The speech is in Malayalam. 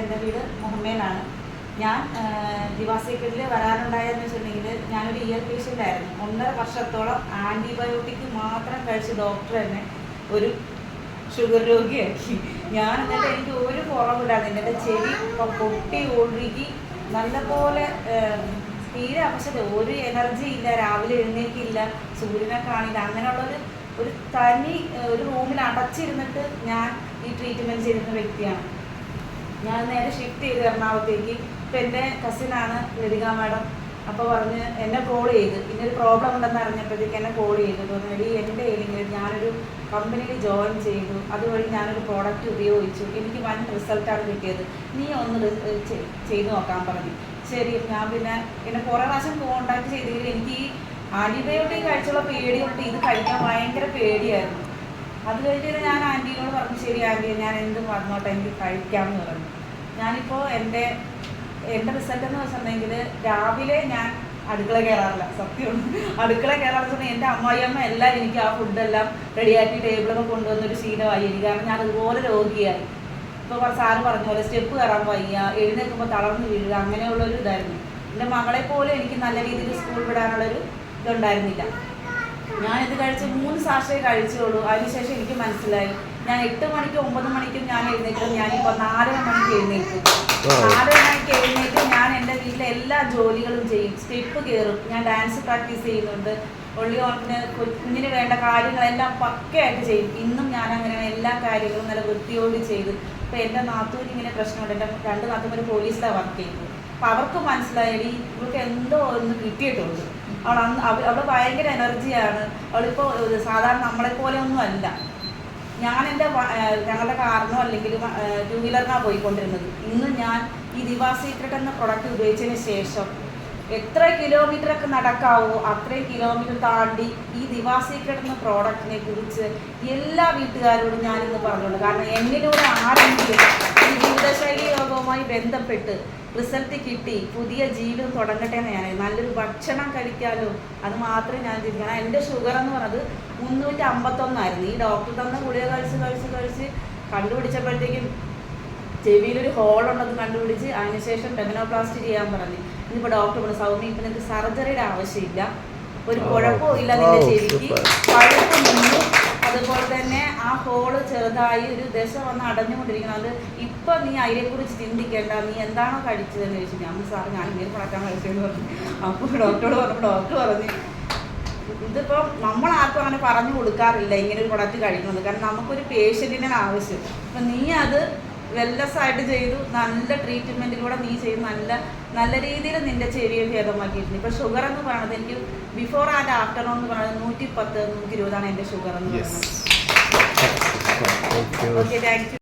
എൻ്റെ വീട് മുഹമ്മയിലാണ്. ഞാൻ ദിവാസീക്കലിൽ വരാനുണ്ടായെന്ന് വെച്ചിട്ടുണ്ടെങ്കിൽ ഞാനൊരു ഇയർ പേഷ്യൻ്റ് ആയിരുന്നു. 1.5 വർഷത്തോളം ആൻറ്റിബയോട്ടിക് മാത്രം കഴിച്ച് ഡോക്ടർ തന്നെ ഒരു ഷുഗർ രോഗിയാക്കി. ഞാൻ എന്നിട്ട് എനിക്ക് ഒരു കുറവില്ലായിരുന്നു. എൻ്റെ ചെവി പൊട്ടി ഒഴുകി നല്ലപോലെ തീരെ അവശത, ഒരു എനർജി ഇല്ല, രാവിലെ എഴുന്നേക്കില്ല, സൂര്യനെ കാണില്ല. അങ്ങനെയുള്ളൊരു തനി ഒരു റൂമിൽ അടച്ചിരുന്നിട്ട് ഞാൻ ഈ ട്രീറ്റ്മെൻറ്റ് ചെയ്തിരുന്ന വ്യക്തിയാണ്. ഞാൻ നേരെ ഷിഫ്റ്റ് ചെയ്ത് എറണാകുളത്തേക്ക്. ഇപ്പം എൻ്റെ കസിനാണ് ലതിക മാഡം. അപ്പോൾ പറഞ്ഞ് എന്നെ കോൾ ചെയ്ത് ഇന്നൊരു പ്രോബ്ലം ഉണ്ടെന്ന് അറിഞ്ഞപ്പോഴത്തേക്ക് എന്നെ കോൾ ചെയ്തു. തോന്നുന്നത് എൻ്റെ ഏതെങ്കിലും ഞാനൊരു കമ്പനിയിൽ ജോയിൻ ചെയ്തു, അതുവഴി ഞാനൊരു പ്രോഡക്റ്റ് ഉപയോഗിച്ചു, എനിക്ക് വൻ റിസൾട്ടാണ് കിട്ടിയത്, നീ ഒന്ന് ചെയ്ത് നോക്കാൻ പറഞ്ഞു. ശരി, ഞാൻ പിന്നെ കുറേ പ്രാവശ്യം കോൺടാക്ട് ചെയ്തെങ്കിൽ എനിക്ക് ഈ ആൻറ്റിബയോട്ടിക് കഴിച്ചുള്ള പേടി കൊണ്ട് ഇത് കഴിക്കാൻ ഭയങ്കര പേടിയായിരുന്നു. അത് കഴിഞ്ഞിട്ട് ഞാൻ ആൻറ്റീനോട് പറഞ്ഞു, ശരി ആൻറ്റി, ഞാൻ എന്തും വന്നോട്ടെ, എനിക്ക് കഴിക്കാമെന്ന് പറഞ്ഞു. ഞാനിപ്പോൾ എൻ്റെ റിസൾട്ട് എന്ന് വെച്ചിട്ടുണ്ടെങ്കിൽ രാവിലെ ഞാൻ അടുക്കള കയറാറില്ല, സത്യമാണ്. അടുക്കള കയറാന്ന് വെച്ചാൽ എൻ്റെ അമ്മായിയമ്മ എല്ലാം എനിക്ക് ആ ഫുഡെല്ലാം റെഡിയാക്കി ടേബിളൊക്കെ കൊണ്ടുവന്നൊരു ശീലമായി എനിക്ക്. കാരണം ഞാൻ അതുപോലെ രോഗിയായി. ഇപ്പോൾ സാറ് പറഞ്ഞ പോലെ സ്റ്റെപ്പ് കയറാൻ വയ്യ, എഴുന്നേൽക്കുമ്പോൾ തളർന്ന് വീഴുക, അങ്ങനെയുള്ളൊരു ഇതായിരുന്നു. എൻ്റെ മകളെ പോലെ എനിക്ക് നല്ല രീതിയിൽ സ്കൂൾ വിടാനുള്ളൊരു ഇതുണ്ടായിരുന്നില്ല. ഞാനിത് കഴിച്ച് 3 സാഷേ കഴിച്ചുള്ളൂ. അതിനുശേഷം എനിക്ക് മനസ്സിലായി ഞാൻ 8 മണിക്കും 9 മണിക്കും ഞാൻ എഴുന്നേൽക്കും. ഞാനിപ്പോൾ 4:30 മണിക്ക് എഴുന്നേൽക്കും. 4:30 മണിക്ക് എഴുന്നേറ്റ് ഞാൻ എൻ്റെ വീട്ടിലെ എല്ലാ ജോലികളും ചെയ്യും. സ്റ്റെപ്പ് കയറും, ഞാൻ ഡാൻസ് പ്രാക്ടീസ് ചെയ്യുന്നുണ്ട്, ഒള്ളി ഓണത്തിന് കുഞ്ഞിന് വേണ്ട കാര്യങ്ങളെല്ലാം പക്കയായിട്ട് ചെയ്യും. ഇന്നും ഞാൻ അങ്ങനെ എല്ലാ കാര്യങ്ങളും നല്ല വൃത്തിയോട് ചെയ്ത്. ഇപ്പോൾ എൻ്റെ നാത്തൂന് ഇങ്ങനെ പ്രശ്നമുണ്ട്. എൻ്റെ 2 നാത്തൂന്മാർ പോലീസിലാണ് വർക്ക് ചെയ്യുന്നത്. അപ്പോൾ അവർക്ക് മനസ്സിലായി ഇവർക്ക് എന്തോ ഒന്ന് കിട്ടിയിട്ടുണ്ട്. അവൾ ഭയങ്കര എനർജിയാണ്. അവളിപ്പോൾ സാധാരണ നമ്മളെപ്പോലെ ഒന്നും അല്ല. ഞങ്ങളുടെ കാറിനോ അല്ലെങ്കിൽ 2 വീലറിനാണ് പോയിക്കൊണ്ടിരുന്നത്. ഇന്ന് ഞാൻ ഈ ദിവാ സീക്രട്ട് എന്ന പ്രൊഡക്റ്റ് ഉപയോഗിച്ചതിന് ശേഷം എത്ര കിലോമീറ്ററൊക്കെ നടക്കാവോ അത്രയും കിലോമീറ്റർ താണ്ടി ഈ ദിവാ സീക്രട്ട് എന്ന പ്രോഡക്റ്റിനെ കുറിച്ച് എല്ലാ വീട്ടുകാരോടും ഞാനിന്ന് പറഞ്ഞുള്ളൂ. കാരണം എന്നിലൂടെ ആരെങ്കിലും ഈ ജീവിതശൈലി രോഗവുമായി ബന്ധപ്പെട്ട് റിസൾട്ട് കിട്ടി പുതിയ ജീവിതം തുടങ്ങട്ടെ എന്ന് ഞാൻ നല്ലൊരു ഭക്ഷണം കഴിക്കാലോ, അത് മാത്രമേ ഞാൻ ചിന്തിക്കണം. എൻ്റെ ഷുഗർ എന്ന് പറഞ്ഞത് 351 ഈ ഡോക്ടർ തന്ന ഗുളിക കഴിച്ച് കണ്ടുപിടിച്ചപ്പോഴത്തേക്കും ചെവിയിലൊരു ഹോളുണ്ടെന്ന് കണ്ടുപിടിച്ച് അതിനുശേഷം ടെമനോപ്ലാസ്റ്റി ചെയ്യാൻ പറഞ്ഞു. ഇന്നിപ്പോൾ ഡോക്ടർ പറഞ്ഞു, സൗമ്യ ഇപ്പം നിങ്ങൾക്ക് സർജറിയുടെ ആവശ്യമില്ല, ഒരു കുഴപ്പവും ഇല്ല, നിന്റെ ചെവിക്ക് പഴുപ്പ് നിന്നു, അതുപോലെ തന്നെ ആ ഹോള് ചെറുതായി ഒരു ദശ വന്ന് അടഞ്ഞുകൊണ്ടിരിക്കണം, അത് ഇപ്പം നീ അതിനെക്കുറിച്ച് ചിന്തിക്കേണ്ട, നീ എന്താണോ കഴിച്ചതെന്ന് ചോദിച്ചു. ഞാൻ സാറ് ഞാൻ ഇങ്ങനെ പടക്കാൻ കഴിച്ചതെന്ന് പറഞ്ഞു. അപ്പോൾ ഡോക്ടറോട് പറഞ്ഞപ്പോൾ ഡോക്ടർ പറഞ്ഞു, ഇതിപ്പം നമ്മളാർക്കും അങ്ങനെ പറഞ്ഞു കൊടുക്കാറില്ല ഇങ്ങനെ ഒരു പ്രൊഡക്റ്റ് കഴിക്കുന്നത്, കാരണം നമുക്കൊരു പേഷ്യൻറ്റിനെ ആവശ്യം. അപ്പം നീ അത് വെൽനെസ്സായിട്ട് ചെയ്തു, നല്ല ട്രീറ്റ്മെൻറ്റിലൂടെ നീ ചെയ്ത് നല്ല രീതിയിൽ നിൻ്റെ ചെവിയെ ഭേദമാക്കിയിട്ടുണ്ട്. ഇപ്പോൾ ഷുഗർ എന്ന് പറയുന്നത് എനിക്ക് ബിഫോർ ആൻഡ് ആഫ്റ്റർ എന്ന് പറയുന്നത് 110, 120 എൻ്റെ ഷുഗർ എന്ന് പറയുന്നത്. Okay, thank you.